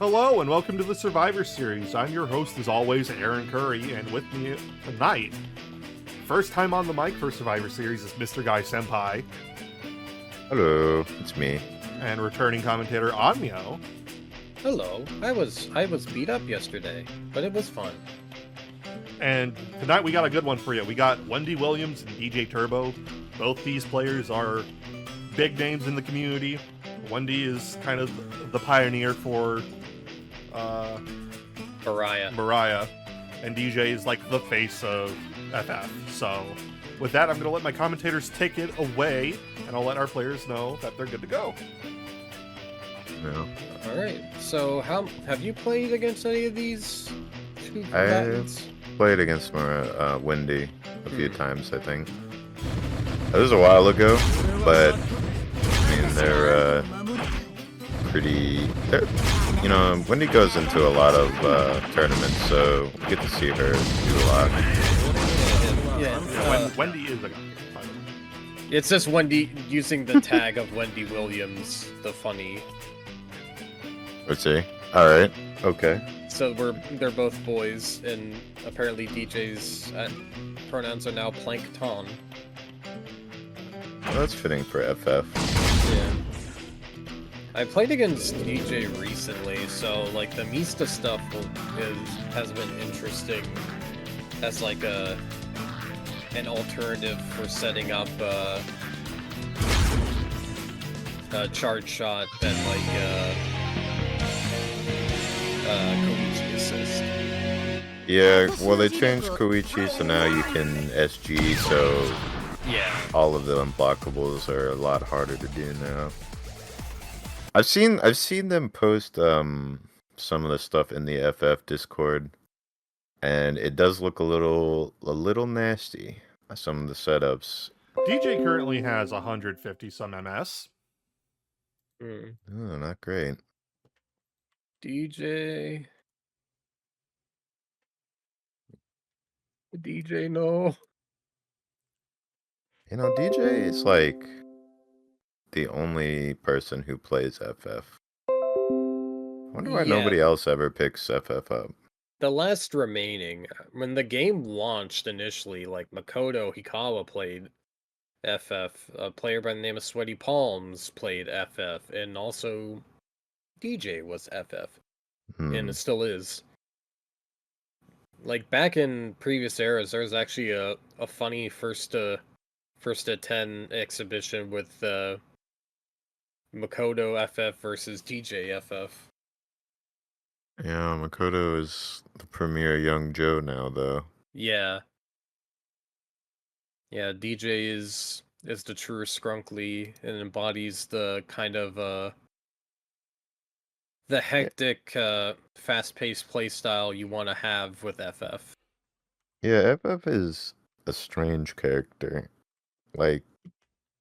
Hello and welcome to the Survivor Series. I'm your host as always, Aaron Curry, and with me tonight, first time on the mic for Survivor Series is MrGuySenpai. Hello, it's me. And returning commentator Onmyo. Hello. I was beat up yesterday, but it was fun. And tonight we got a good one for you. We got Wendy Williams and DJturbo. Both these players are big names in the community. Wendy is kind of the pioneer for Mariah, and DJ is like the face of FF. So with that, I'm going to let my commentators take it away, and I'll let our players know that they're good to go. Yeah. All right. So have you played against any of these two combatants? I played against Wendy a few times, I think. That was a while ago, but I mean they're pretty. You know, Wendy goes into a lot of tournaments, so we get to see her do a lot. Yeah. Wendy is a guy. It's just Wendy using the tag of Wendy Williams, the funny. Let's see. All right. Okay. So they're both boys, and apparently DJ's pronouns are now plankton. Well, that's fitting for FF. Yeah. I played against DJ recently, so like the Mista stuff has been interesting as like an alternative for setting up a charge shot that like Koichi assist. Yeah, well they changed Koichi, so now you can SG, so yeah, all of the unblockables are a lot harder to do now. I've seen them post some of the stuff in the FF Discord, and it does look a little nasty. Some of the setups. DJ currently has 150 some MS. Oh, not great. DJ, no. You know, DJ is like the only person who plays FF. I wonder why nobody else ever picks FF up. The last remaining, when the game launched initially, like Makoto Hikawa played FF, a player by the name of Sweaty Palms played FF, and also DJ was FF, and it still is. Like back in previous eras, there was actually a funny first to 10 exhibition with Makoto FF versus DJ FF. Yeah, Makoto is the premier young Joe now, though. Yeah. Yeah, DJ is the true Skrunkly and embodies the kind of the hectic, fast-paced playstyle you want to have with FF. Yeah, FF is a strange character. Like,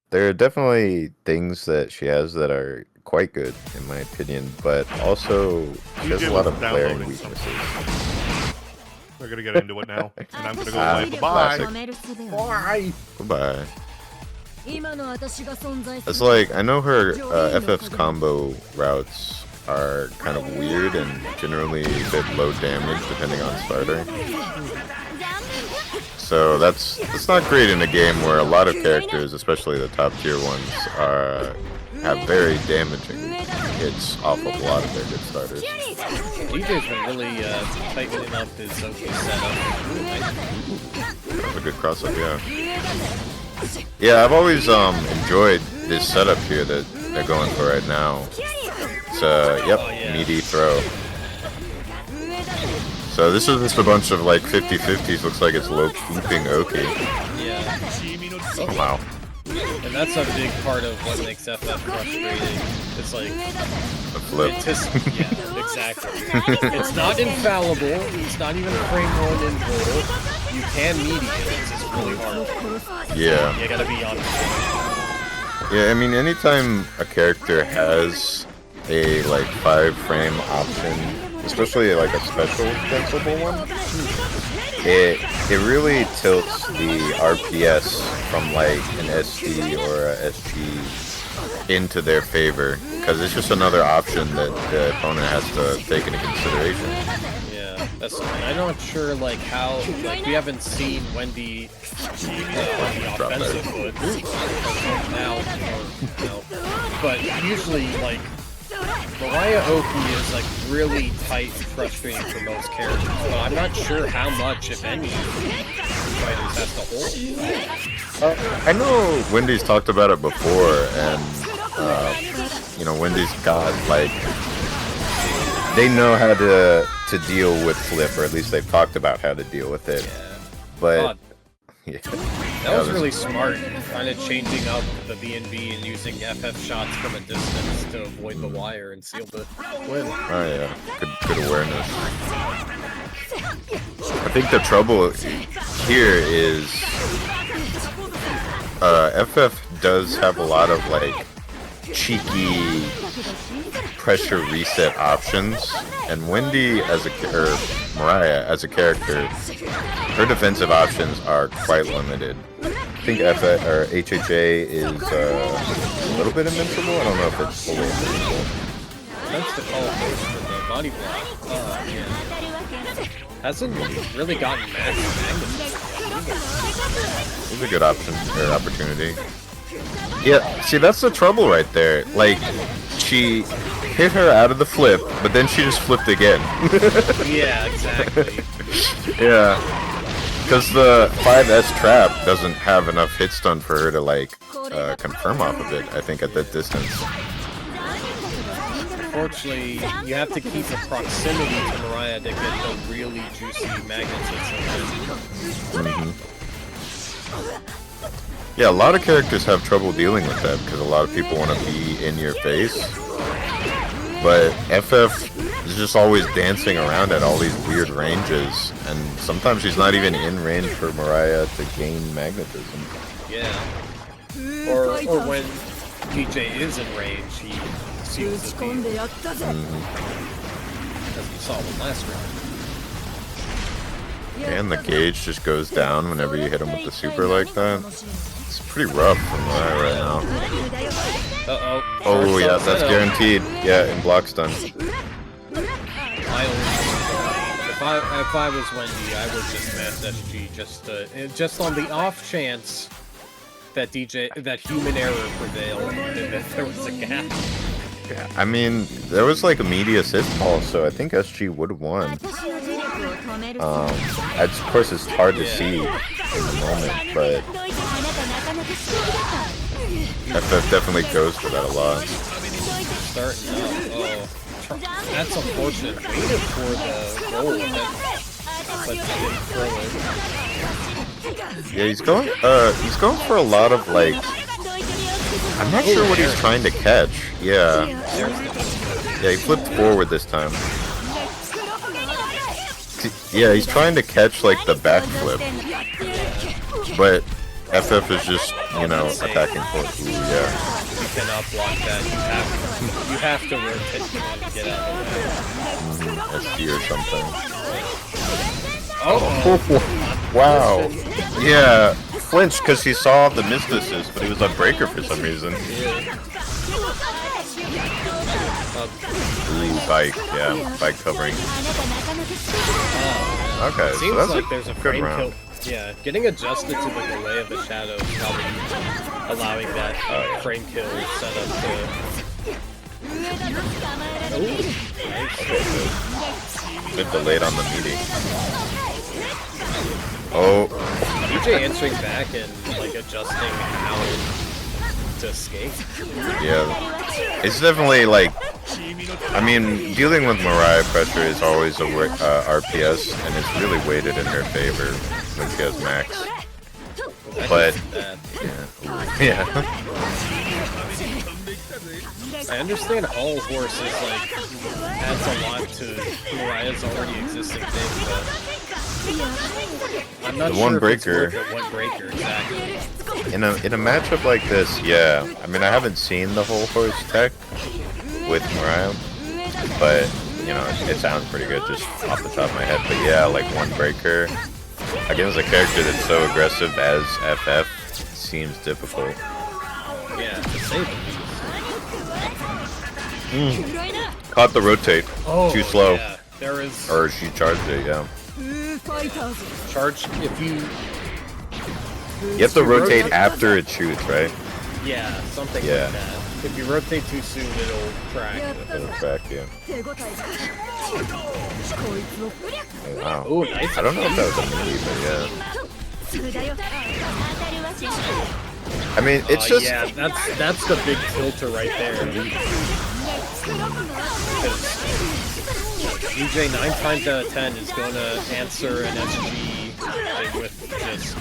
there are definitely things that she has that are quite good, in my opinion, but also she has a lot of glaring weaknesses. We're gonna get into it now, and I'm gonna go away. Bye-bye. Bye. Goodbye. It's like, I know her FF's combo routes are kind of weird and generally a bit low damage depending on starter. So that's not great in a game where a lot of characters, especially the top tier ones, have very damaging hits off of a lot of their good starters. DJ's been really tightening up his Zoki setup. That's a good cross-up, yeah. Yeah, I've always enjoyed this setup here that they're going for right now. It's meaty throw. So this is just a bunch of like 50-50s, looks like it's low keeping Oki. Yeah. Oh, wow. And that's a big part of what makes FF frustrating. It's like a flip. Yeah, exactly. It's not infallible. It's not even frame 1 in total. You can mediate it. It's just really hard. Yeah. You gotta be honest. Yeah, I mean, anytime a character has a like 5-frame option, especially like a special principle one, it really tilts the RPS from like an SD or a SG into their favor, because it's just another option that the opponent has to take into consideration. Yeah, I'm not sure like how we haven't seen Wendy on the offensive foot now, but usually like Mariah Oki is like really tight and frustrating for most characters, but I'm not sure how much, if any, fighters have to hold. I know Wendy's talked about it before, and Wendy's got like they know how to deal with flip, or at least they've talked about how to deal with it. Yeah. But yeah. That was really smart, kind of changing up the B&B and using FF shots from a distance to avoid the wire and seal the win. Oh yeah, good awareness. I think the trouble here is FF does have a lot of like cheeky pressure reset options, and Wendy or Mariah as a character, her defensive options are quite limited. I think HHA is a little bit invincible. I don't know if it's fully invincible. That's the call for the body block. Yeah. Hasn't really gotten max magnitude. It's a good option or opportunity. Yeah, see, that's the trouble right there. Like, she hit her out of the flip, but then she just flipped again. Yeah, exactly. Yeah. Because the 5S trap doesn't have enough hit stun for her to, like, confirm off of it, I think, at that distance. Unfortunately, you have to keep a proximity to Mariah to get the really juicy magnetism. Yeah, a lot of characters have trouble dealing with that because a lot of people want to be in your face. But FF is just always dancing around at all these weird ranges, and sometimes she's not even in range for Mariah to gain magnetism. Yeah. Or when DJ is in range, he seals his beam. As we saw with last round. And the gauge just goes down whenever you hit him with the super like that. It's pretty rough for Mariah right now. Uh-oh. Oh yeah, that's guaranteed. Yeah, in block stun. If I was Wendy, I would just mass SG just on the off chance that human error prevailed and that there was a gap. Yeah, I mean, there was like a media assist ball, so I think SG would have won. Of course, it's hard to see in the moment, but FF definitely goes for that a lot. Starting out, that's unfortunate. Waited for the goal, but didn't throw it. Yeah, he's going for a lot of like. I'm not sure what he's trying to catch. Yeah. Yeah, he flipped forward this time. Yeah, he's trying to catch like the backflip. But FF is just, attacking forward. Ooh, yeah. You cannot block that. You have to rotate and get out of the way. SD or something. Oh! Wow. Yeah. Flinched because he saw the missed assist, but he was on breaker for some reason. Ooh, bike. Yeah, bike covering. Okay, Seems so that's like there's a good frame round. kill. Yeah, getting adjusted to the delay of the shadow is probably allowing that frame kill setup to. Ooh, nice. Bit delayed on the meeting. Oh. DJ answering back and like adjusting how to escape. Yeah, it's definitely like. I mean, dealing with Mariah pressure is always a RPS, and it's really weighted in her favor when she has max. But yeah. I understand all horses like adds a lot to Mariah's already existing thing, but I'm not The sure one if breaker. it's worth it. One breaker, exactly. In a matchup like this, yeah. I mean, I haven't seen the whole horse tech with Mariah, but it sounds pretty good just off the top of my head. But yeah, like one breaker against a character that's so aggressive as FF seems difficult. Yeah, to say the least. Caught the rotate. Oh, Too slow. Yeah. There is Or she charged it, yeah. charge if you. You have to rotate after it shoots, right? Yeah, something Yeah. like that. If you rotate too soon, it'll crack. It'll track you. Oh, wow. Oh, nice. I don't know if that was a mini, but yeah. I mean, it's just... Yeah, that's the big filter right there. DJ 9 times out of 10 is going to answer an SG with just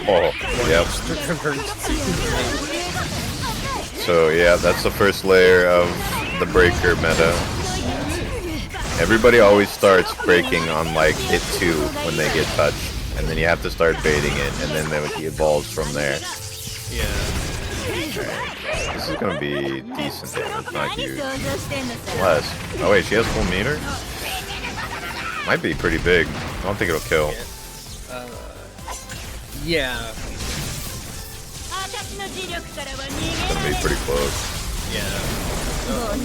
Oh, yep. emergency. So yeah, that's the first layer of the breaker meta. Everybody always starts breaking on like hit 2 when they get touched, and then you have to start baiting it, and then it evolves from there. Yeah. This is gonna be decent damage, not huge. Less. Oh wait, she has full meter? Might be pretty big. I don't think it'll kill. Yeah. It's gonna be pretty close. Yeah.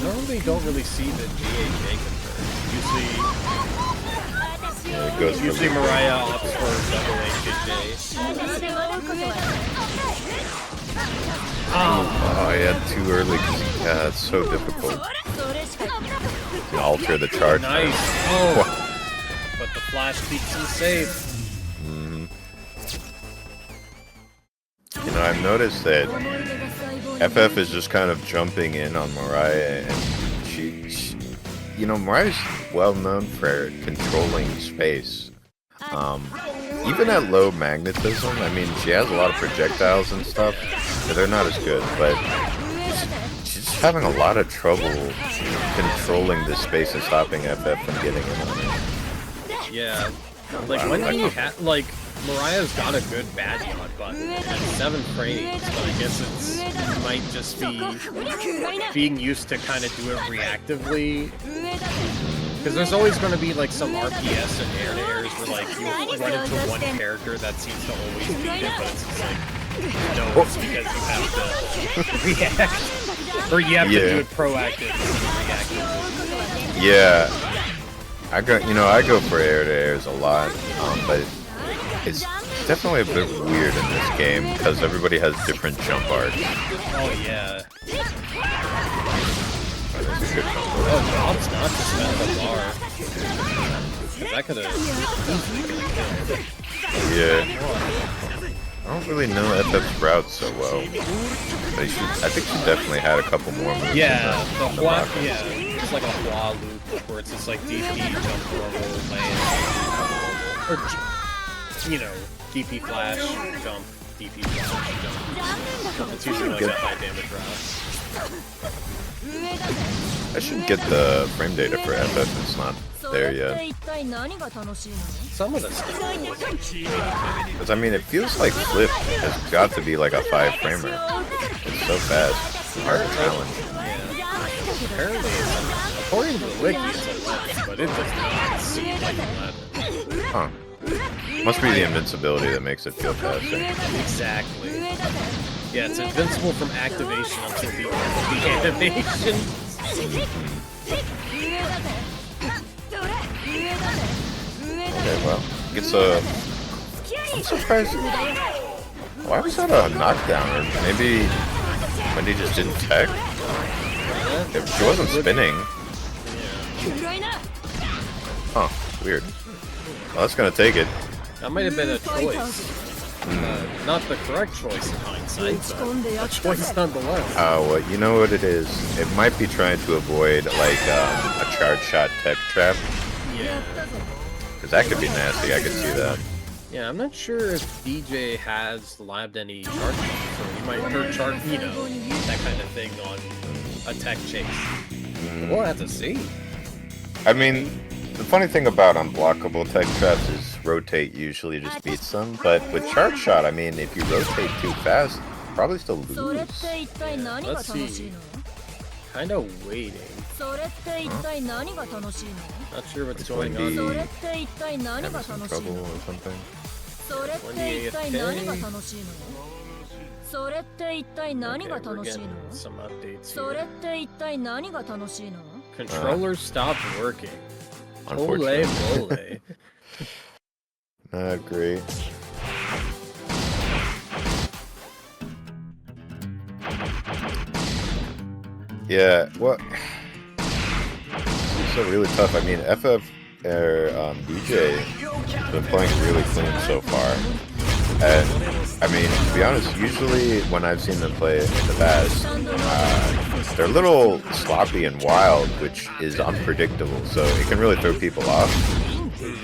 Normally don't really see the GA convert. Yeah, it goes for Usually Mariah opts for double HJ. Oh, yeah, too early. Yeah, it's so difficult. You can alter the charge. Nice. Oh. But the flash keeps him safe. You know, I've noticed that FF is just kind of jumping in on Mariah, and she you know, Mariah's well known for controlling space. Even at low magnetism, I mean, she has a lot of projectiles and stuff, but they're not as good, but she's just having a lot of trouble controlling the space and stopping FF from getting in on it. Yeah. Like, when do you have, like, Mariah's got a good bad shot button at 7 frames, but I guess it might just be being used to kind of do it reactively. Because there's always going to be like some RPS and air-to-airs where like you run into one character that seems to always beat it, but it's just like, no, it's because you have to react. Or you have to do it proactive instead of reactive. Yeah. I go for air-to-airs a lot, but it's definitely a bit weird in this game because everybody has different jump arcs. Oh yeah. Oh, that's a good combo. Oh, Bob's not just at the bar. Cause that could've easily killed. Yeah. I don't really know FF's route so well. But I think she definitely had a couple more moves. Yeah, the Hua, yeah, it's like a Hua loop where it's just like DP, jump normal, land, or, you know, DP flash, jump, DP flash, jump. It's usually like a high damage route. I should get the frame data for FF. It's not there yet. Some of the stuff. Because I mean, it feels like Flip has got to be like a 5-framer. It's so fast. Hard to challenge. Yeah. Apparently, according to the wiki, it's 11, but it does not seem like 11. Huh. Must be the invincibility that makes it feel faster. Exactly. Yeah, it's invincible from activation until the end of the animation. Okay, well, it's a... I'm surprised... Why was that a knockdown? Or maybe Wendy just didn't tech? She wasn't spinning. Huh, weird. Well, that's gonna take it. That might have been a choice. Not the correct choice in hindsight, but a choice nonetheless. Well, you know what it is? It might be trying to avoid, like, a charge shot tech trap. Yeah. Because that could be nasty, I could see that. Yeah, I'm not sure if DJ has labbed any charge shots, so he might hurt charge, you know, that kind of thing on a tech chase. We'll have to see. I mean, the funny thing about unblockable tech traps is rotate usually just beats them, but with charge shot, I mean, if you rotate too fast, probably still lose. Let's see. Kind of waiting. Not sure what's going on. Having some trouble or something. 28K. それって一体何が Okay, we're 楽しいの getting some updates それ here. って一体何が楽しいの Controller stopped working. Ole Unfortunately. mole. Not great. Yeah, well, it's so really tough. I mean, FF DJ has been playing really clean so far. And, I mean, to be honest, usually when I've seen them play in the past, they're a little sloppy and wild, which is unpredictable, so it can really throw people off.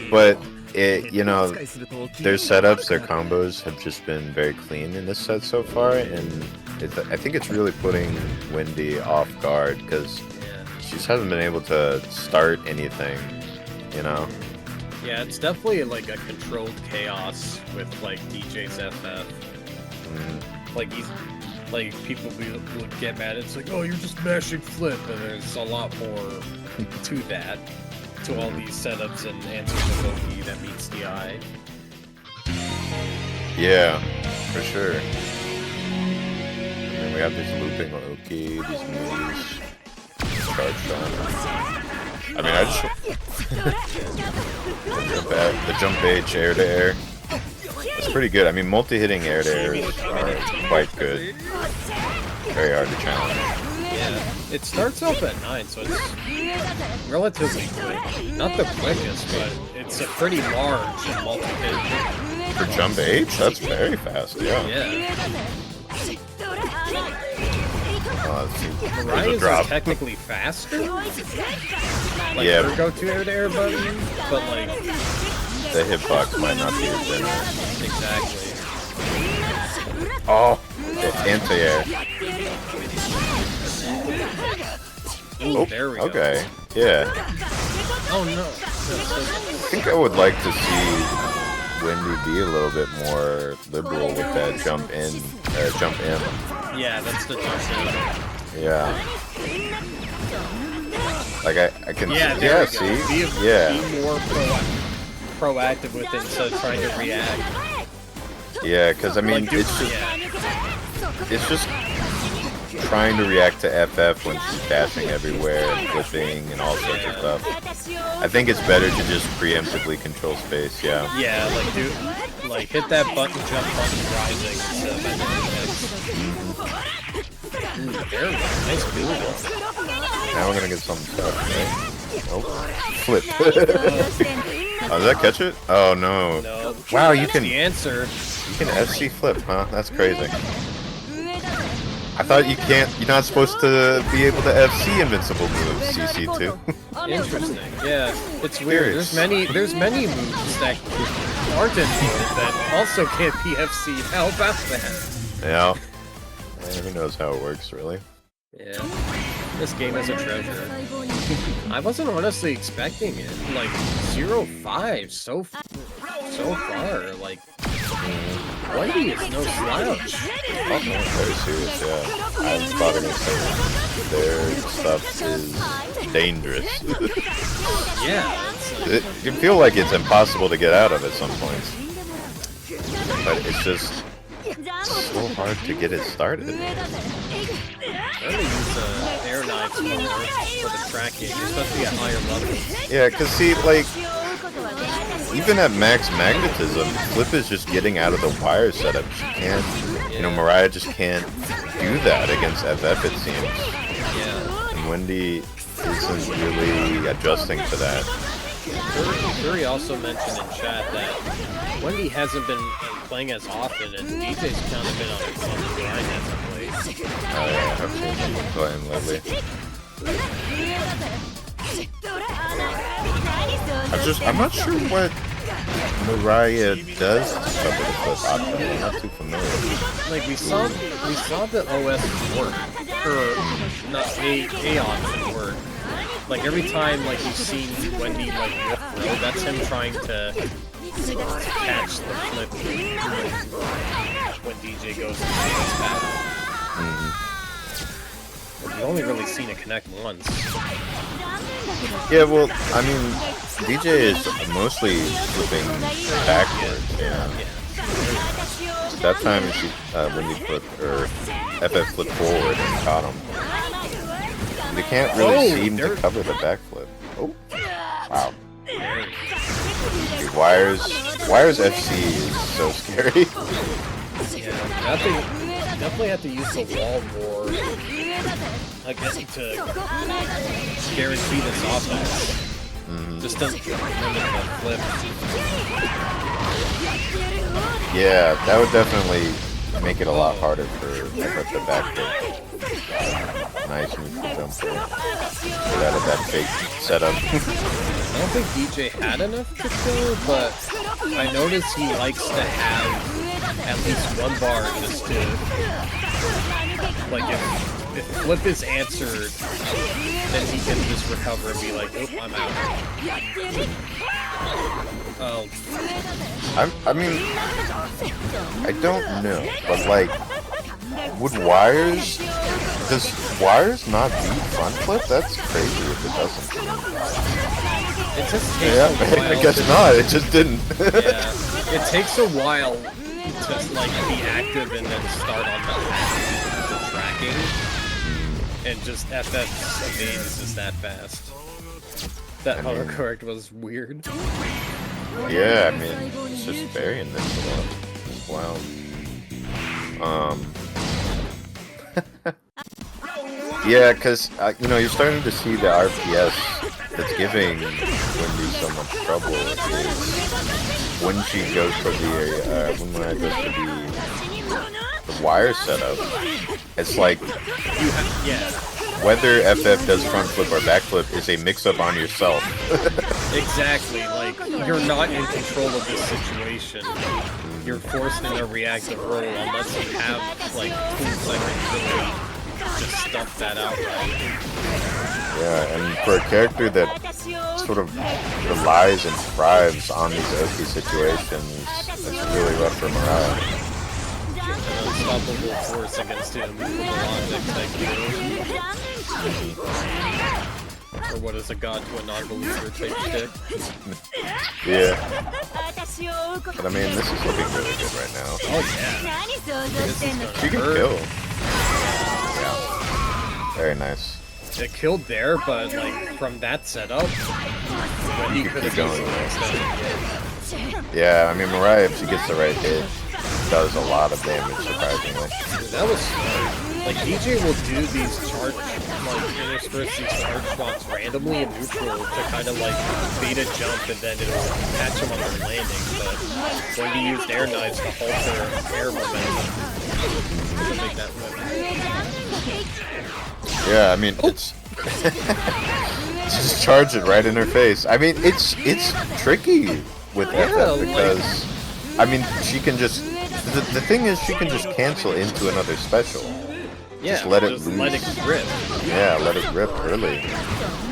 But, you know, their setups, their combos have just been very clean in this set so far, and I think it's really putting Wendy off guard, because she just hasn't been able to start anything, you know? Yeah, it's definitely like a controlled chaos with like DJ's FF. Like people would get mad. It's like, oh, you're just mashing flip, and there's a lot more to that, to all these setups and answers to Loki that meets the eye. Yeah, for sure. And then we have this looping Loki, these moves charged on. I mean, I just the jump H air to air. It's pretty good. I mean, multi-hitting air to airs are quite good. Very hard to challenge. Yeah, it starts off at 9, so it's relatively quick. Not the quickest, but it's a pretty large multi-hit. For jump H, that's very fast. Yeah. Yeah. There's a Mariah's drop. is technically faster. Like Yeah. her go-to air-to-air button, but like The hitbox might not be as in exactly. Oh, anti-air. Ooh, Oh, there we go. okay. Yeah. Oh no. I think I would like to see Wendy be a little bit more liberal with that jump in. Yeah, that's the jump in. Yeah. Like I can Yeah, see. there Yeah, we go. see? Be Yeah. more proactive with it instead of trying to react. Yeah, because I mean, Like, it's just trying to react to FF when she's dashing everywhere and flipping and all sorts of stuff. I think it's better to just preemptively control space. Yeah. Yeah, like hit that button, jump button, rising instead of Ooh, there we go. Nice move. Now we're gonna get something tough, right? Oh, flip. Oh, did that catch it? Oh no. No. Wow, you That's can the answer. FC flip, huh? That's crazy. I thought you're not supposed to be able to FC invincible moves, CC2. Interesting. Yeah, it's weird. Curious. There's many moves that aren't invincible that also can't be FC. How about that? Yeah. Who knows how it works, really? Yeah. This game is a treasure. I wasn't honestly expecting it. Like 0-5 so far. Like Wendy is no slouch. Oh, no, very serious, yeah. I was probably gonna say their stuff is dangerous. Yeah, it's like, It can feel like it's impossible to get out of at some points. But it's just so hard to get it started. I really use air knives more for the tracking, especially at higher levels. Yeah, because see, like, even at max magnetism, Flip is just getting out of the wire setup. She can't, you know, Mariah just can't do that against FF, it seems. Yeah. And Wendy isn't really adjusting to that. Fury also mentioned in chat that Wendy hasn't been playing as often, and DJ's kind of been on the grind as of late. Yeah, I've seen him playing lately. I'm not sure what Mariah does to cover the flip option. I'm not too familiar. Like we saw the OS work, or not A option work. Like every time like you've seen Wendy like whip row, that's him trying to catch the flip when DJ goes to his back. We've only really seen it connect once. Yeah, well, I mean, DJ is mostly flipping backwards. Yeah. That time she Wendy flipped or FF flipped forward and caught him. They can't really seem to cover the backflip. Oh, wow. Dude, Wires FC is so scary. Yeah, definitely have to use the wall more, I guess, to guarantee this offense. Just doesn't limit the flip. Yeah, that would definitely make it a lot harder for the backflip. Nice neutral jump there. Get out of that fake setup. I don't think DJ had enough to kill, but I noticed he likes to have at least one bar just to, like, if flip is answered, then he can just recover and be like, oh, I'm out. Oh. I mean, I don't know, but like, does Wires not beat front flip? That's crazy if it doesn't. It just takes a while. I guess not, it just didn't. Yeah, it takes a while to like be active and then start on the tracking. And just FF's evade is just that fast. That autocorrect was weird. Yeah, I mean, it's just very invincible. Wow. Yeah, because, you know, you're starting to see the RPS that's giving Wendy so much trouble is when she goes for the area, when I goes for the wire setup. It's like, whether FF does front flip or back flip is a mix-up on yourself. Exactly, like, you're not in control of this situation. You're forced in a reactive role unless you have, like, 2 seconds to just stuff that out right. Yeah, and for a character that sort of relies and thrives on these OP situations, it's really rough for Mariah. Unstoppable force against him with the logic type or what is a god to a non-believer type shit. Yeah. But I mean, this is looking really good right now. Oh yeah. She can kill. Yeah. Very nice. It killed there, but like from that setup, he could have going. extended. Yeah, I mean, Mariah, if she gets the right hit, does a lot of damage, surprisingly. That was smart. Like, DJ will do these charge, like, intersperse these charge spots randomly in neutral to kind of, like, bait a jump and then it'll catch him on their landing, but when he used air knives to halt their air momentum to make that flip. Yeah, I mean, it's... just charge it right in her face. I mean, it's tricky with FF because... I mean, she can just... The thing is, she can just cancel into another special. Yeah, just let it loose. Let it rip. Yeah, let it rip early.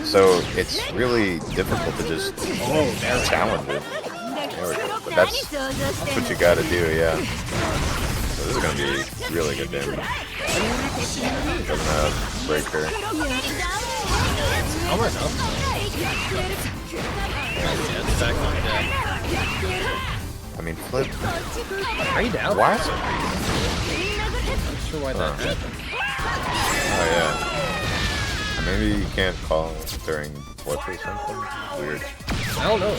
So it's really difficult to just challenge it. There we go. But that's what you gotta do, yeah. So this is gonna be really good damage. Gonna break her. Oh, right now. Yeah, it's back on deck. I mean, flip. Are you down? Why? I'm not sure why that happened. Oh yeah. Maybe you can't call during flip or something. Weird. I don't know.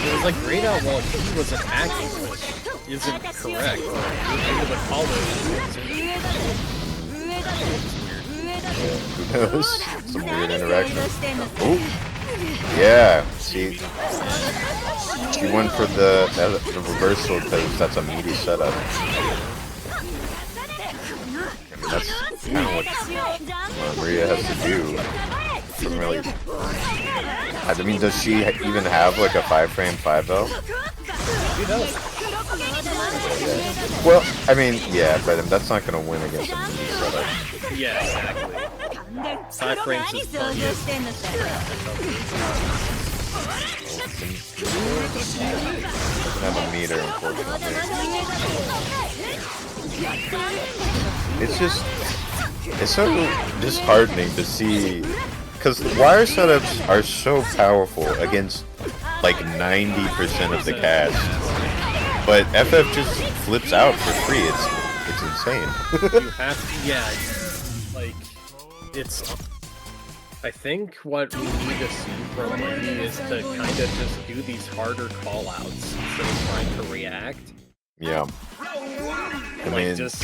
It was like grayed out while he was attacking, which isn't correct. Maybe the collar Who knows? Some weird interaction. Ooh. Yeah, see, she went for the reversal because that's a meaty setup. I mean, that's kind of what Maria has to do. Doesn't really. I mean, does she even have like a 5-frame 5L? She does. Well, I mean, yeah, but that's not gonna win against a meaty setup. Yeah, exactly. 5 frames is plenty. Doesn't have a meter, unfortunately. It's so disheartening to see, because wire setups are so powerful against like 90% of the cast. But FF just flips out for free. It's insane. You have to, yeah, like, it's... I think what we need to see from Wendy is to kind of just do these harder callouts instead of trying to react. Yeah. I Like, mean, just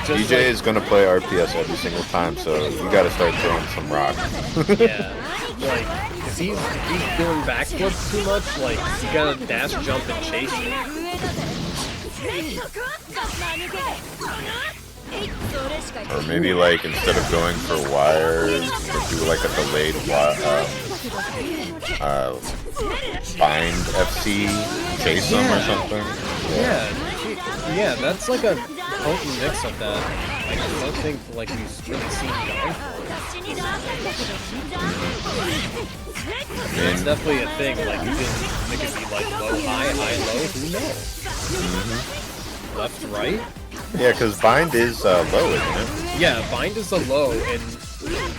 DJ is gonna play RPS every single time, so you gotta start throwing some rock. yeah, like, if he's doing backflips too much, like, you gotta dash, jump, and chase it. Or maybe like instead of going for wires, do like a delayed bind FC chase them or something. Yeah, that's like a potent mix of that. Like, I don't think like we've really seen going for. It's definitely a thing. Like it could be like low, high, low. Who knows? Left, right. Yeah, because bind is low, isn't it? Yeah, bind is a low, and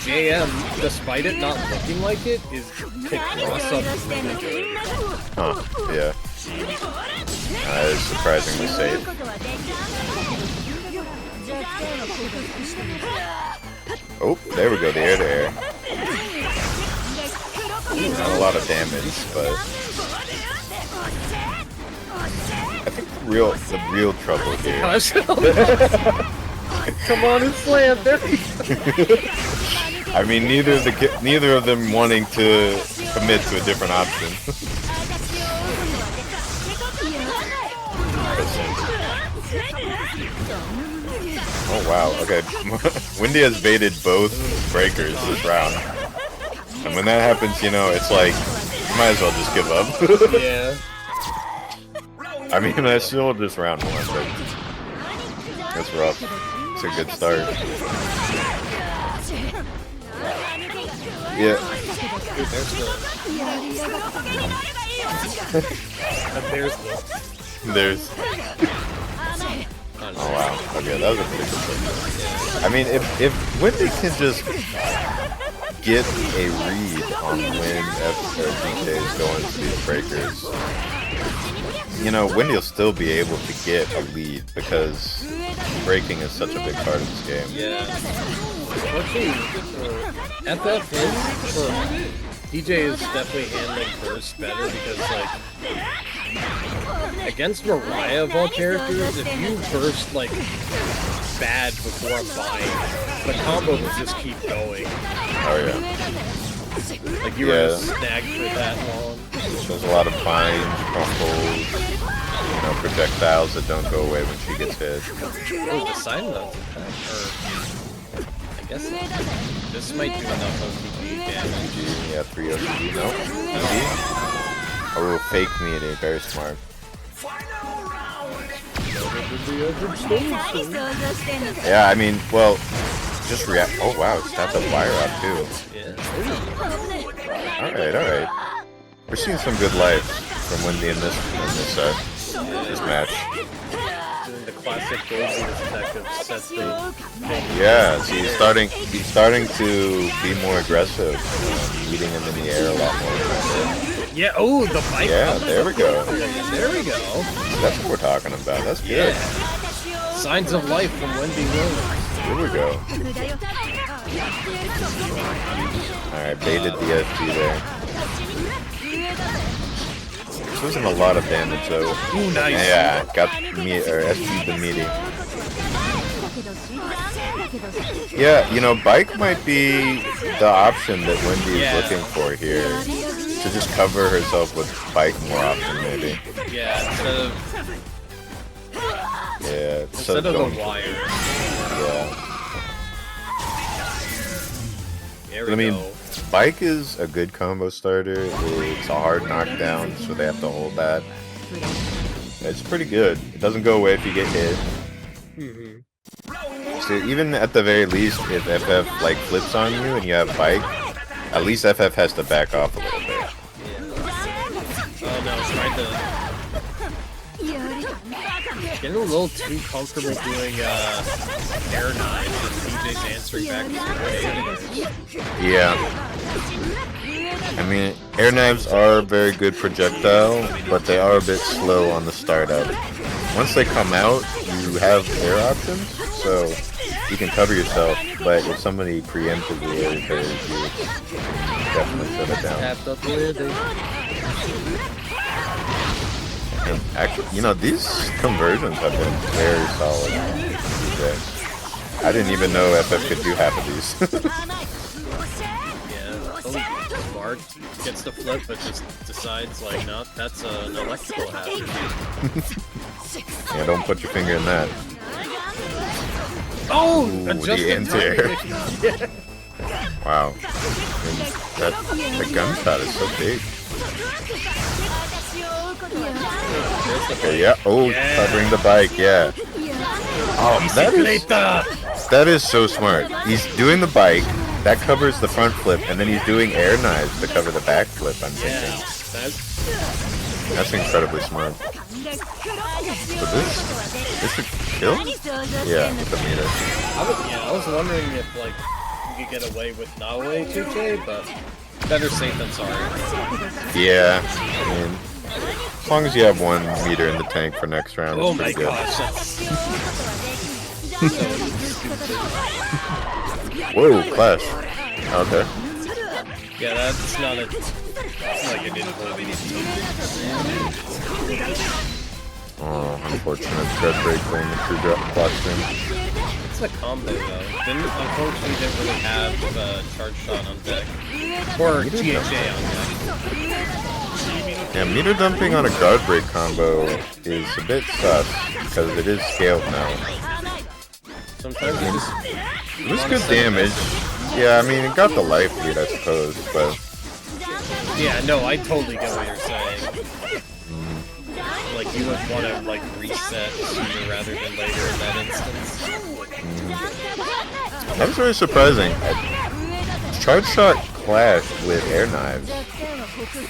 JM, despite it not looking like it, can cross up the majority. Huh, yeah. That is surprisingly safe. Oh, there we go, the air to air. Not a lot of damage, but... I think the real trouble here... Come on and slam, baby! I mean, neither of them wanting to commit to a different option. Oh wow, okay. Wendy has baited both breakers this round. And when that happens, you know, it's like, you might as well just give up. Yeah. I mean, that's still just round one, but that's rough. It's a good start. Yeah. There's. Oh wow. Okay, that was a pretty good play. I mean, if Wendy can just get a read on when FTJ is going to these breakers, you know, Wendy will still be able to get a lead because breaking is such a big part of this game. Yeah. FF10s, DJ is definitely handling burst better because, like, against Mariah of all characters, if you burst, like, bad before a bind, the combo will just keep going. Oh yeah. Like, you were snagged for that long. There's a lot of binds, crumples, you know, projectiles that don't go away when she gets hit. Oh, the silence attack, or... I guess this might do enough OTG damage. Yeah, 3 OTG, no? Maybe? Oh, fake meaty, very smart. Yeah, I mean, well, just react. Oh wow, it's got the fire up too. Yeah. Alright. We're seeing some good life from Wendy in this match. Doing the classic Jojo detective set the... Yeah, so he's starting to be more aggressive, beating him in the air a lot more. Yeah, oh, the bike. Yeah, there we go. There we go. That's what we're talking about. That's good. Yeah. Signs of life from Wendy Williams. Here we go. Alright, baited the FT there. This wasn't a lot of damage though. Ooh, nice. Yeah, got me or SG the meaty. Yeah, you know, bike might be the option that Wendy is looking for here. To just cover herself with bike more often, maybe. Yeah, instead of the wire. Yeah. I mean, bike is a good combo starter. It's a hard knockdown, so they have to hold that. It's pretty good. It doesn't go away if you get hit. So even at the very least, if FF like flips on you and you have bike, at least FF has to back off a little bit. Oh no, trying to... Getting a little too comfortable doing air knives and DJ's answering back to the Yeah. I mean, air knives are a very good projectile, but they are a bit slow on the startup. Once they come out, you have air options, so you can cover yourself, but if somebody preemptively air parries you, definitely shut it down. And actually, you know, these conversions have been very solid today. I didn't even know FF could do half of these. Smart. Gets the flip, but just decides, like, no, that's an electrical hazard. Yeah, don't put your finger in that. Oh! Ooh, Just the anti-air. Wow. And the gunshot is so big. Okay, yeah. Oh, Yeah. covering the bike, yeah. Oh, that is so smart. He's doing the bike, that covers the front flip, and then he's doing air knives to cover the back flip, I'm thinking. That's incredibly smart. So this should kill? Yeah, with the meter. I was wondering if, like, you could get away with not away 2K, but better safe than sorry. Yeah, I mean, as long as you have 1 meter in the tank for next round, Oh it's my pretty good. gosh, that's... Whoa, clash. Okay. Yeah, that's not a... like it didn't really Oh, unfortunate thread break thing, the true drop clock thing. It's a combo though. Unfortunately didn't really have charge shot on deck. Or GHA on deck. Yeah, meter dumping on a guard break combo is a bit sus, because it is scaled now. Sometimes you just... It was good damage. Yeah, I mean, it got the life lead, I suppose, but... Yeah, no, I totally get what you're saying. Like, you would want to, like, reset sooner rather than later in that instance. That was very surprising. Charge shot clashed with air knives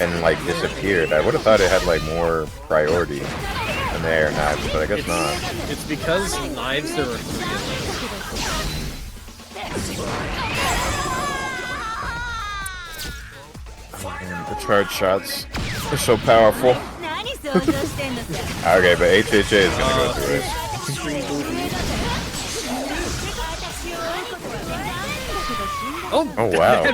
and, like, disappeared. I would have thought it had, like, more priority than the air knives, but I guess not. It's because knives, there were 3 of them. The charge shots are so powerful. Okay, but HHA is gonna go through it. Oh wow.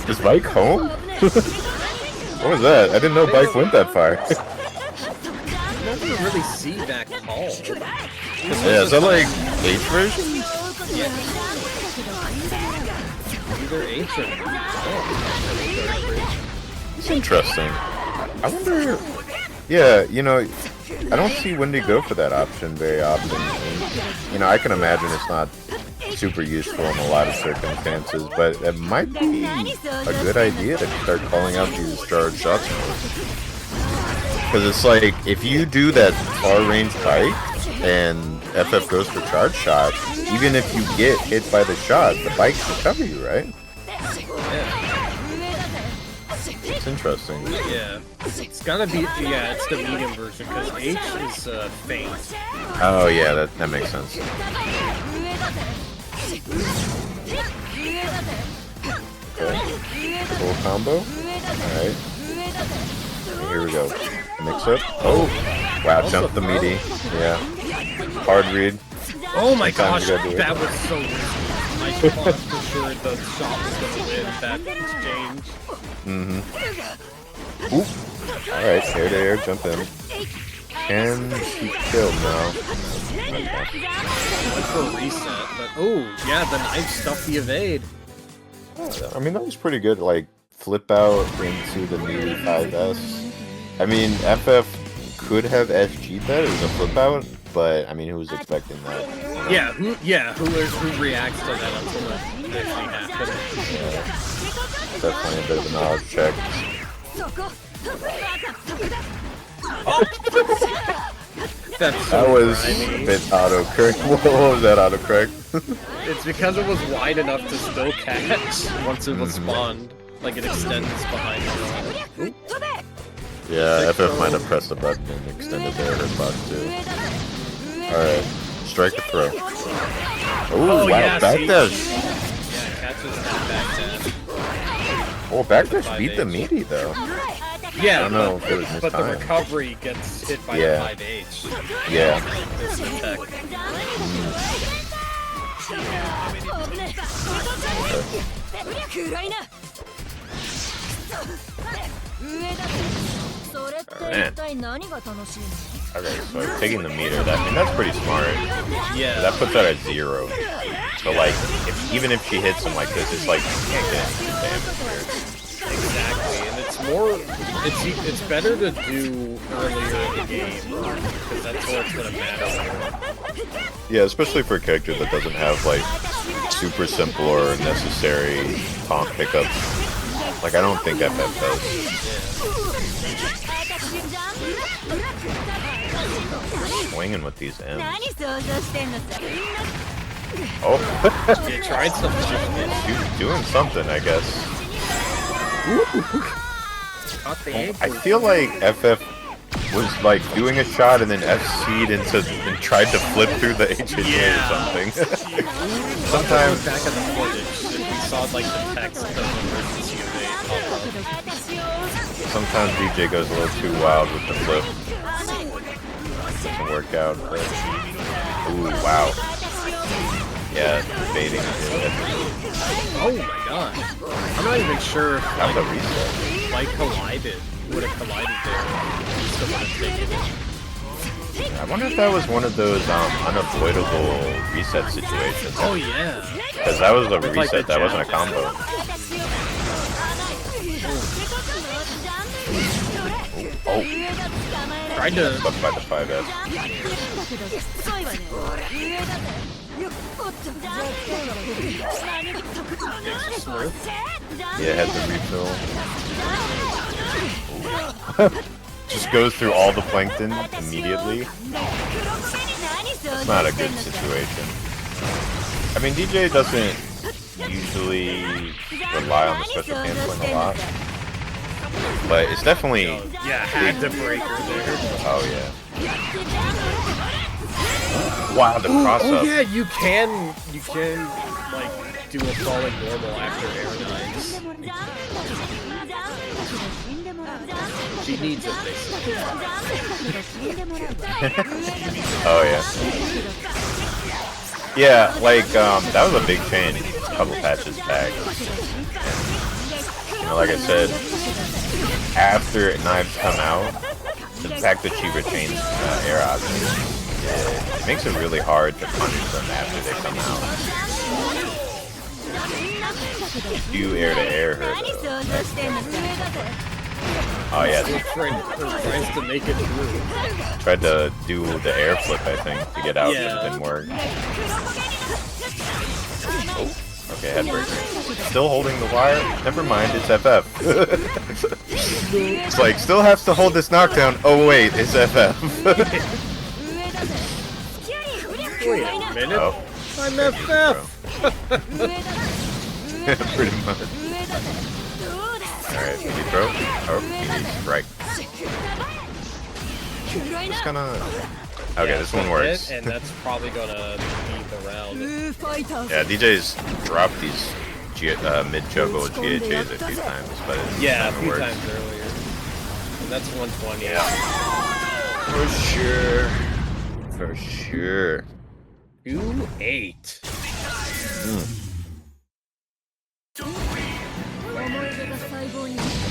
Is Bike home? What was that? I didn't know Bike went that far. You never really see that call. Yeah, is that like H version? Either H or... It's interesting. I wonder... Yeah, you know, I don't see Wendy go for that option very often. And, you know, I can imagine it's not super useful in a lot of circumstances, but it might be a good idea to start calling out these charge shots more. Because it's like, if you do that far range bike and FF goes for charge shot, even if you get hit by the shot, the bike can cover you, right? It's interesting. Yeah. It's gotta be... Yeah, it's the medium version, because H is faint. Oh yeah, that makes sense. Okay. Full combo. Alright. Here we go. Mix up. Oh! Wow, jump the meaty. Yeah. Hard read. Oh my Sometimes gosh, you gotta do it. that was so risky. I thought for sure the shot was gonna win that exchange. Mm-hmm. Oop. Alright, air to air, jump in. Can she kill? No. Okay. Went for a reset, but oh, yeah, the knife stuffed the evade. I mean, that was pretty good, like, flip out into the new 5S. I mean, FF could have SG'd that as a flip out, but, I mean, who was expecting that? Yeah, who reacts to that until it actually happens? Yeah. Definitely a bit of a knowledge check. That was a bit autocorrect. What was that autocorrect? It's because it was wide enough to still catch once it was spawned. Like it extends behind the Yeah, FF might have pressed the button and extended their hitbox too. Alright, strike the throw. Ooh, wow, yeah, backdash! Yeah, catches that back dash. Oh, backdash beat the meaty though. Yeah, I don't know if it was but the mistimed. recovery gets hit by Yeah. the 5H. Yeah. It's the tech. Okay, so taking the meter, that's pretty smart. Yeah. That puts that at 0. So like, even if she hits him like this, it's like you can't get any damage here. Exactly, and it's better to do earlier in the game because that's where it's gonna matter. Yeah, especially for a character that doesn't have like super simple or necessary taunt pickups. Like I don't think FF does. Swinging with these M's. Oh, You tried something. she's doing something, I guess. I feel like FF was like doing a shot and then FC'd and tried to flip through the HHA or something. Sometimes Back at the footage, we saw like the text of the emergency evade pop up. Sometimes DJ goes a little too wild with the flip. Doesn't work out, but... Ooh, wow. Yeah, baiting it. Oh my god. I'm not even sure if How's the reset? like collided. Would have collided there. Still would have taken it. I wonder if that was one of those unavoidable reset situations. Oh yeah. Because that was a With, like, reset, the that wasn't a jab. combo. Oh, Tried to fucked by the 5S. Yeah, had the refill. Just goes through all the plankton immediately. That's not a good situation. I mean, DJ doesn't usually rely on the special canceling a lot. But it's definitely... yeah, had the breaker there. Oh, yeah. Wow, the cross Oh up. yeah, you can like do a falling normal after air dives. She needs it basically. Oh, yeah. Yeah, like, that was a big change a couple patches back. And, you know, like I said, after knives come out, the fact that she retains air options, it makes it really hard to punish them after they come out. You air to air her though. Oh yeah, They're trying to make it through. tried to do the air flip I think to get out, Yeah. but it didn't work. Oh, okay, headbreaker. Still holding the wire? Never mind, it's FF. It's like, still has to hold this knockdown. Oh wait, it's FF. Wait a minute. Oh. I'm FF. Pretty much. Alright, mini throw. Oh, mini strike. Just kinda... Okay, this one works. And that's probably gonna beat the round. Yeah, DJ's dropped these mid-juggle GHAs a few times, but it Yeah, a kinda few works. times earlier. And that's 120. Yeah. For sure. For sure. 2-8.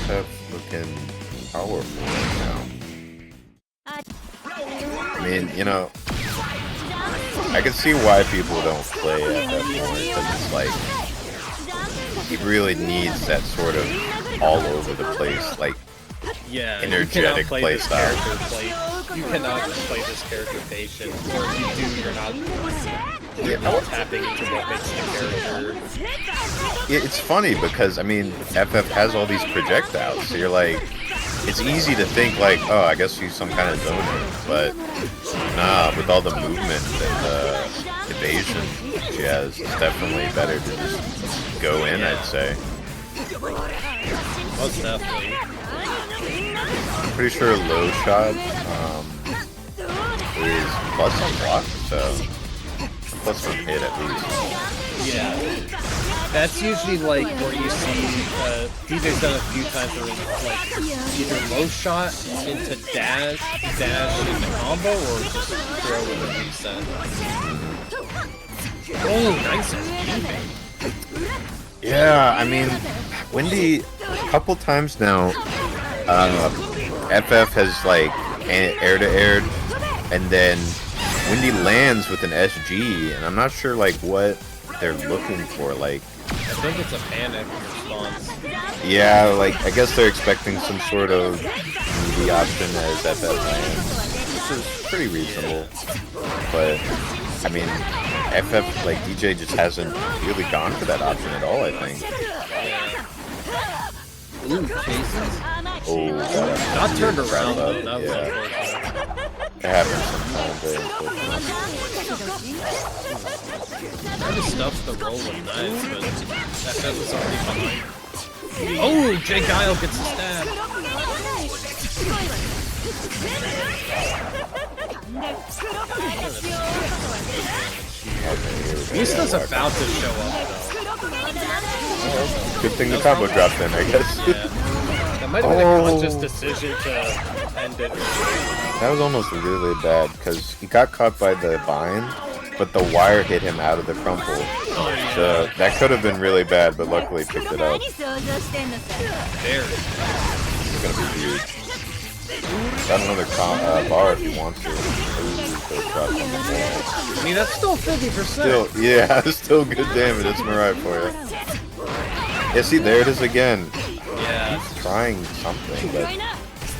That's looking powerful right now. I mean, you know, I can see why people don't play FF more, because it's like, it really needs that sort of all over the place, like, Yeah, energetic you cannot play play this style. character you cannot play this character patient, or if you do, you're not tapping into what makes the character. It's funny because, I mean, FF has all these projectiles, so you're like, it's easy to think like, oh, I guess she's some kind of zoner, but nah, with all the movement and the evasion she has, it's definitely better to just go in, I'd say. Most definitely. I'm pretty sure low shot is plus on block, so plus on hit at least. Yeah. That's usually like where you see DJ's done a few times where it's like either low shot into dash into combo, or just throw with a reset. Oh, nice escaping. Yeah, I mean, Wendy, a couple times now, FF has like air-to-aired, and then Wendy lands with an SG, and I'm not sure like what they're looking for. Like, I think it's a panic response. yeah, like I guess they're expecting some sort of meaty option as FF lands, which is pretty reasonable. But I mean, FF, like DJ just hasn't really gone for that option at all, I think. Ooh, chases. Oh, Not turned around though. That was yeah. unfortunate. It happens sometimes, very unfortunate. Trying to stuff the roll with knives, but that was already behind. Oh, Jay Guile gets a stab. Mista's about to show up though. Good thing the combo dropped in, I guess. Yeah. That might have been a conscious decision to end it. That was almost really bad, because he got caught by the bind, but the wire hit him out of the crumple. So that could have been really bad, but luckily picked it up. There. It's gonna be huge. Got another bar if he wants to. I mean, that's still 50%. Still, yeah, still good damage. It's Mirai for you. Yeah, see, there it is again. Yeah. He's trying something, but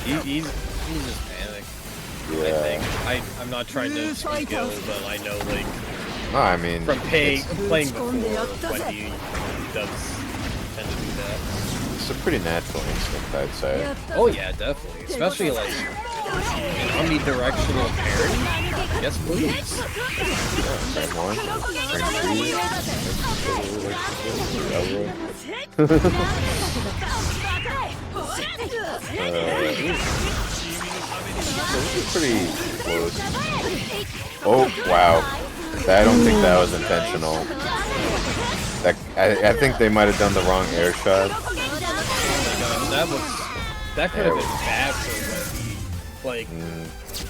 He's just panicked. I yeah. think. I'm not trying to speak ill, but I know, like, No, I mean, from playing it's before, Wendy does tend to do that. a pretty natural instinct, I'd say. Oh yeah, definitely. Especially like an omnidirectional parry. Yes, please. Frame one, frame this is pretty close. Oh wow, I don't think that was intentional. I think they might have done the wrong air shot. That could have been bad for Wendy. Like,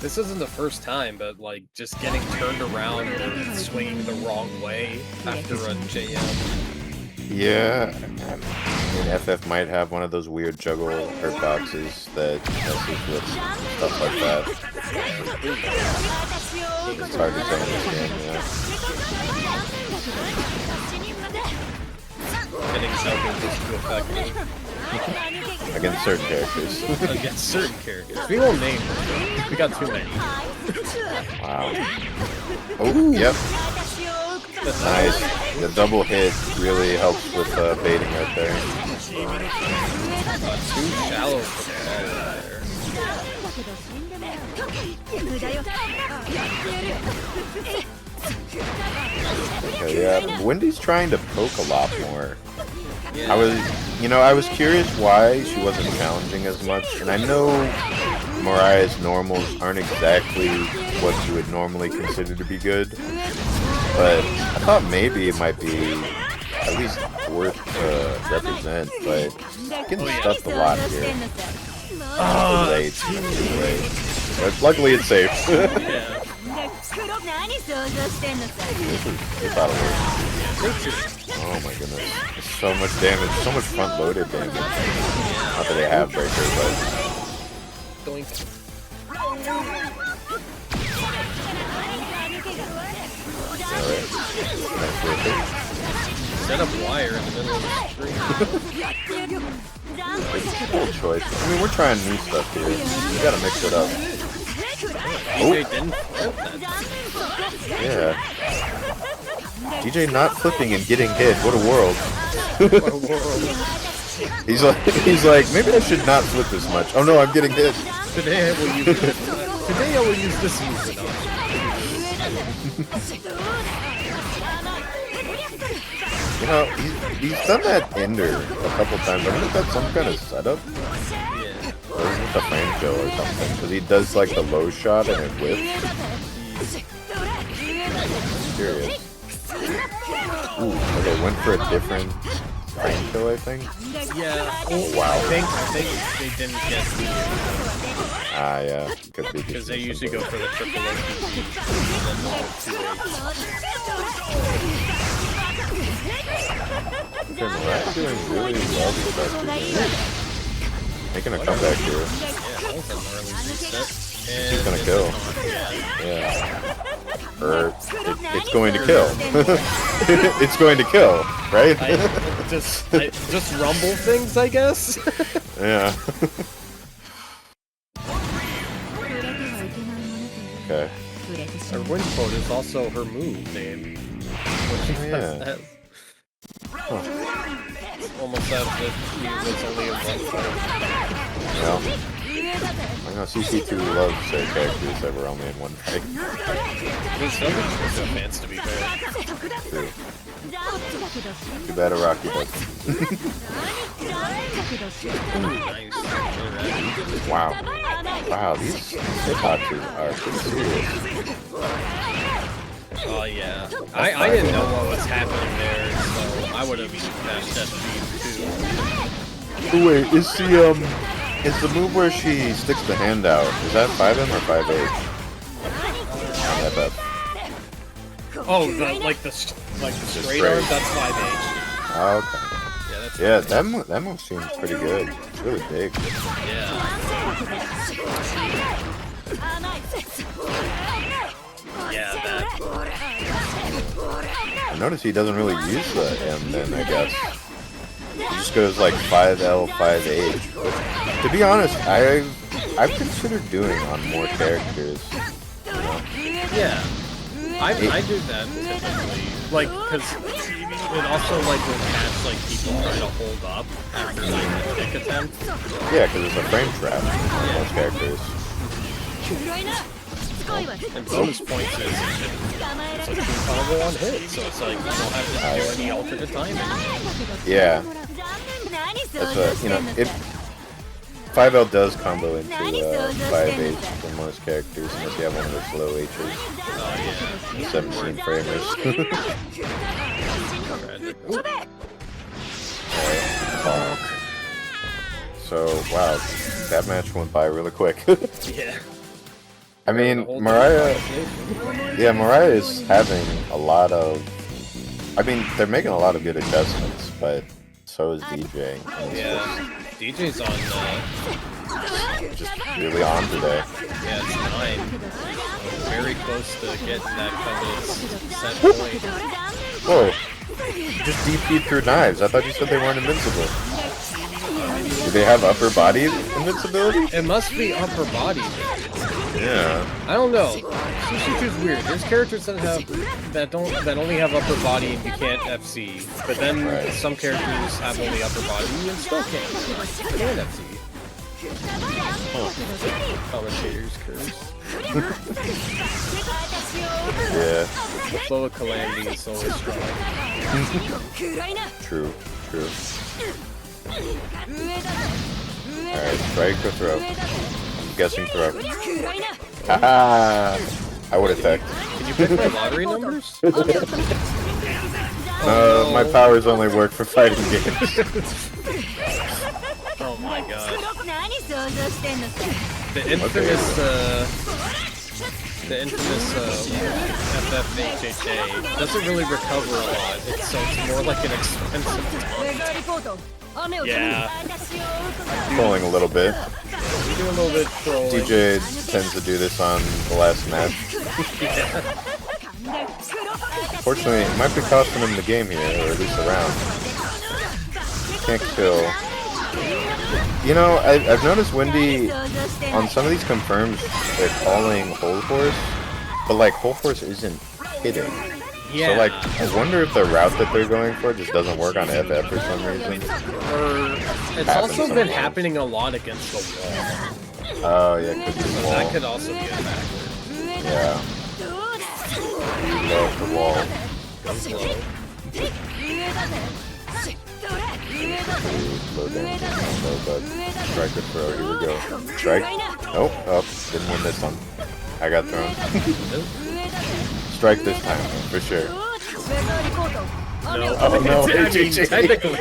this isn't the first time, but like just getting turned around or swinging the wrong way after a JM. Yeah, I mean, FF might have one of those weird juggle hurt boxes that messes with stuff like that. It's hard to tell in this game, yeah. Getting something just to affect me. Against certain characters. Against certain characters. We won't name them. We got too many. Wow. Oh, yep. Nice. The double hit really helps with baiting right there. Too shallow for the ball there. Okay, yeah. Wendy's trying to poke a lot more. Yeah. I was curious why she wasn't challenging as much, and I know Mariah's normals aren't exactly what you would normally consider to be good, but I thought maybe it might be at least worth to represent, but getting stuffed a lot here. Too late. Too late. But luckily it's safe. Yeah. This ought to work. Oh my goodness. There's so much damage, so much front-loaded damage. Not that they have breaker, but... Doink. Alright. Nice worth it. Set up wire in the middle of the street. It's a cool choice. I mean, we're trying new stuff here. You gotta mix it up. DJ didn't flip that. Yeah. DJ not flipping and getting hit. What a world. What a world. He's like, maybe I should not flip this much. Oh no, I'm getting hit. Today I will use this. Today I will use this movement You know, he's done that ender a couple times. I wonder if that's some kind of setup. Yeah. Or is it the frame kill or something? Because he does like the low shot and it whips. Curious. Okay, went for a different frame kill, I think. Yeah. Wow. I think they didn't get the Ah, yeah. Could be because just they usually go for the triple OPT and then the 2 Okay, Mariah doing really well these past 2 games. Making a comeback here. Yeah, that was an early reset. She's gonna kill. Yeah. Or it's going to kill. It's going to kill, right? Just rumble things, I guess. Yeah. Okay. Her wind quote is also her move name. Which she Yeah. almost as if he was only in one fight. Well, I know CC2 loves their characters that were only in one fight. There's no fans, to be fair. True. Too bad a Rocky doesn't. Wow. Wow, these hitboxes are pretty serious. Oh yeah. I didn't know what was happening there, so I would have mashed that Oh, wait, is the move where she sticks the hand out, is that 5M or 5H? Oh, like the straight arm, that's 5H. Oh, okay. Yeah, that's Yeah, that move seems pretty good. It's really big. yeah. Yeah, that. I notice he doesn't really use the M then, I guess. He just goes like 5L, 5H. Which, to be honest, I've considered doing on more characters. You know? Yeah. I do that typically. Like, because it also, like, will catch, like, people trying to hold up after, like, the kick attempt. Yeah, because it's a frame trap on most characters. And bonus points is it's a 2 combo on hit, so it's like you don't have to do any alternate timing. Yeah. That's what, you know, 5L does combo into 5H for most characters, unless you have one of those low H's. Oh yeah. 17 framers. Alright. So, wow, that match went by really quick. Yeah. I mean, Mariah is having a lot of, I mean, they're making a lot of good adjustments, but so is DJ. Yeah. DJ's on Just really on today. yeah, it's 9. Very close to getting that coveted set point. Whoa, just DP through knives. I thought you said they weren't invincible. Do they have upper body invincibility? It must be upper body. Yeah. I don't know. Sushi2's weird. There's characters that only have upper body and you can't FC. But then some characters have only upper body and still can't FC. Oh. Commentator's curse. Yeah. The flow of calamity is always strong. True. Alright, strike or throw? I'm guessing throw. Haha! I would attack. Can you pick my lottery numbers? My powers only work for fighting games. Oh my god. The infamous FFHHA doesn't really recover a lot, so it's more like an expensive taunt. Yeah. Trolling a little bit. We do a little bit trolling. DJ tends to do this on the last match. Fortunately, it might be costing him the game here, or at least a round. Can't kill. You know, I've noticed Wendy, on some of these confirms, they're calling Hold Horse, but like, Hold Horse isn't hitting. Yeah. So like, I wonder if the route that they're going for just doesn't work on FF for some reason. Or it's also been happening a lot against the wall. Oh yeah, could be the wall. That could also be a factor. Yeah. Love the wall. Low damage combo, but strike or throw, here we go. Strike? Nope, oh, didn't win this one. I got thrown. Strike this time, for sure. No. Oh, no. I mean, technically.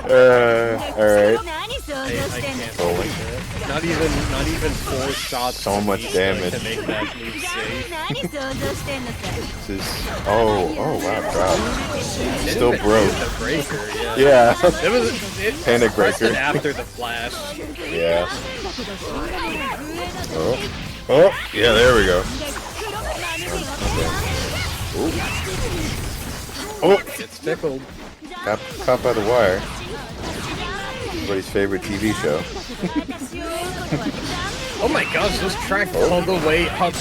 Alright. I can't believe it. Not even 4 shots. So from much each damage. to make that move safe. This is... Oh, wow, God. Still broke. The breaker, yeah. Yeah. It Panic pressed it breaker. after the flash. Yeah. Oh, yeah, there we go. Oh, It's tickled. caught by the wire. Everybody's favorite TV show. Oh my gosh, this track all the way up.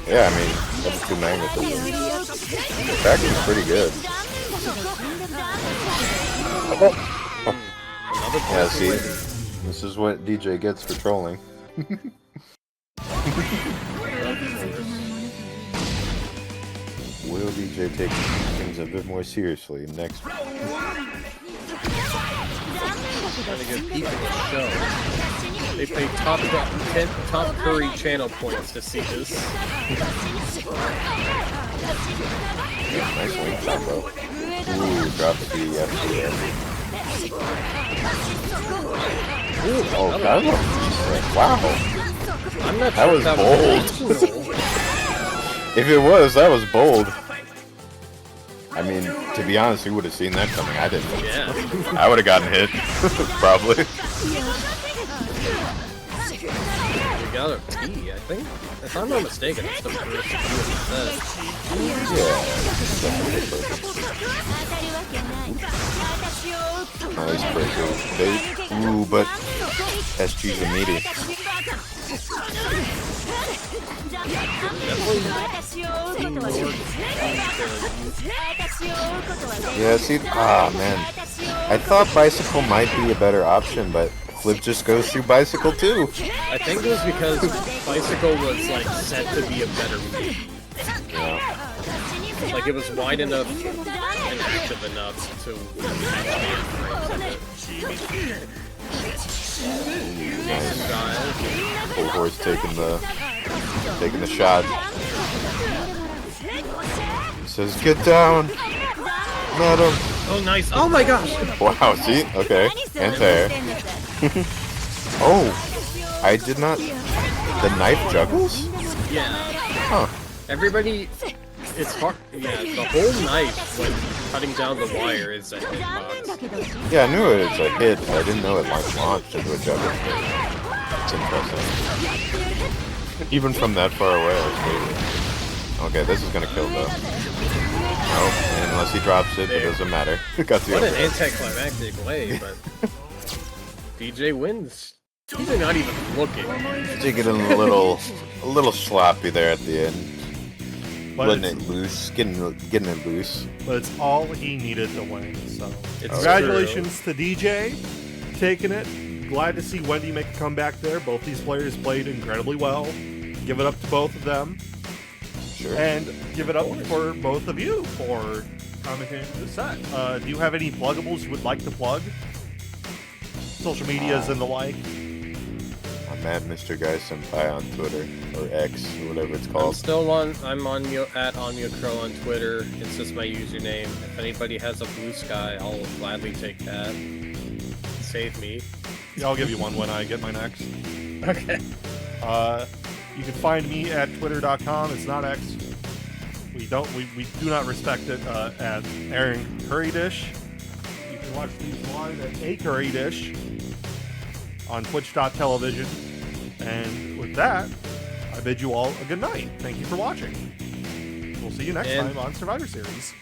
Yeah, I mean, level 2 magnetism. The track is pretty good. Yeah, see, this is what DJ gets for trolling. Will DJ take things a bit more seriously next? Trying to give people a show. They pay top Curry channel points to see this. Nice wing combo. Ooh, drops the FT10s. Oh, that was... Wow. I'm not That sure was if bold. was intentional. If it was, that was bold. I mean, to be honest, who would have seen that coming? I didn't. Yeah. I would have gotten hit, probably. We got a P, I think. If I'm not mistaken, it's the first P of the set. Nice breaker. Ooh, but SG's immediate. Yeah, see, man. I thought bicycle might be a better option, but flip just goes through bicycle too. I think it was because bicycle was like set to be a better move. Yeah. Like it was wide enough and active enough to Nice. Old horse taking the shot. He says, "Get down, madam." Oh, nice! Oh my gosh! Wow, see? Okay. Anti-air. Oh, I did not... The knife juggles? Yeah. Huh. Everybody... It's hard... Yeah, the whole knife when cutting down the wire is a hitbox. Yeah, I knew it was a hit, but I didn't know it like launched into a juggle. It's impressive. Even from that far away, I was waiting. Okay, this is gonna kill though. Nope, and unless he drops it, it doesn't matter. Got the What an other. anticlimactic way, but... DJ wins. He's not even looking. He's getting a little sloppy there at the end. But Letting it's, it loose, getting it loose. but it's all he needed to win. So It's congratulations to DJ taking it. Glad to see Wendy make a comeback there. Both these players played incredibly well. Give it up to both of them. Sure. And give it up for both of you for commentating the set. Do you have any pluggables you would like to plug? Social medias and the like. I'm at MrGuySenpai on Twitter, or X, or whatever it's I'm called. still on. I'm on at OnmyoKrow on Twitter. It's just my username. If anybody has a blue sky, I'll gladly take that. Save me. Yeah, I'll give you one when I get my next. Okay. You can find me at twitter.com. It's not X. We do not respect it at Aaron Curry Dish. You can watch these live at A Curry Dish on twitch.tv. And with that, I bid you all a good night. Thank you for watching. We'll see you next time on Survivor Series.